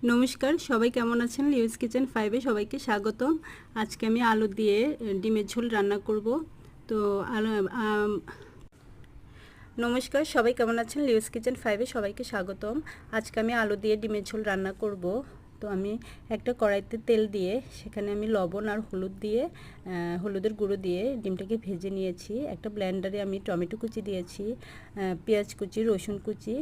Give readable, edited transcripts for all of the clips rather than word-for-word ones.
নমস্কার, সবাই কেমন আছেন? লিওস কিচেন 5-এ সবাইকে স্বাগতম। আজকে আমি আলু দিয়ে ডিমের ঝোল রান্না করব। তো আলু নমস্কার, সবাই কেমন আছেন? লিওস কিচেন 5-এ সবাইকে স্বাগতম। আজকে আমি আলু দিয়ে ডিমের ঝোল রান্না করব। তো আমি একটা কড়াইতে তেল দিয়ে সেখানে আমি লবণ আর হলুদ দিয়ে হলুদের গুঁড়ো দিয়ে ডিমটাকে ভেজে নিয়েছি। একটা ব্লেন্ডারে আমি টমেটো কুচি দিয়েছি, পেঁয়াজ কুচি, রসুন কুচি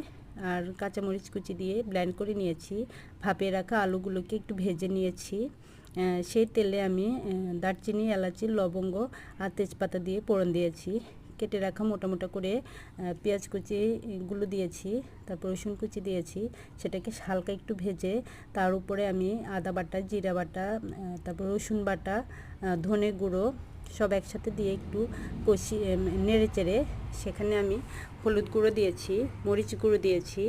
আর কাঁচামরিচ কুচি দিয়ে ব্লেন্ড করে নিয়েছি। ভাপিয়ে রাখা আলুগুলোকে একটু ভেজে নিয়েছি। সেই তেলে আমি দারচিনি, এলাচি, লবঙ্গ আর তেজপাতা দিয়ে ফোড়ন দিয়েছি। কেটে রাখা মোটা মোটা করে পেঁয়াজ কুচিগুলো দিয়েছি, তারপর রসুন কুচি দিয়েছি। সেটাকে হালকা একটু ভেজে তার উপরে আমি আদা বাটা, জিরা বাটা, তারপর রসুন বাটা, ধনে গুঁড়ো সব একসাথে দিয়ে একটু কষিয়ে নেড়ে চেড়ে সেখানে আমি হলুদ গুঁড়ো দিয়েছি, মরিচ গুঁড়ো দিয়েছি,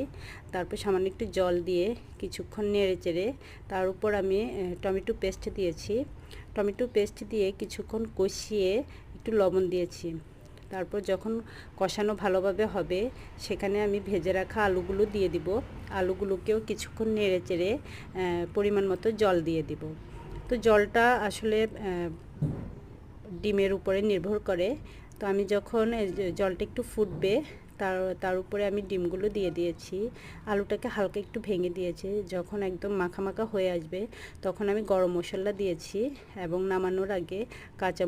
তারপর সামান্য একটু জল দিয়ে কিছুক্ষণ নেড়ে চেড়ে তার উপর আমি টমেটো পেস্ট দিয়েছি। টমেটো পেস্ট দিয়ে কিছুক্ষণ কষিয়ে একটু লবণ দিয়েছি। তারপর যখন কষানো ভালোভাবে হবে সেখানে আমি ভেজে রাখা আলুগুলো দিয়ে দিব। আলুগুলোকেও কিছুক্ষণ নেড়ে চেড়ে পরিমাণ মতো জল দিয়ে দিব। তো জলটা আসলে ডিমের উপরে নির্ভর করে। তো আমি যখন জলটা একটু ফুটবে তার উপরে আমি ডিমগুলো দিয়ে দিয়েছি। আলুটাকে হালকা একটু ভেঙে দিয়েছি। যখন একদম মাখা মাখা হয়ে আসবে তখন আমি গরম মশলা দিয়েছি এবং নামানোর আগে কাঁচা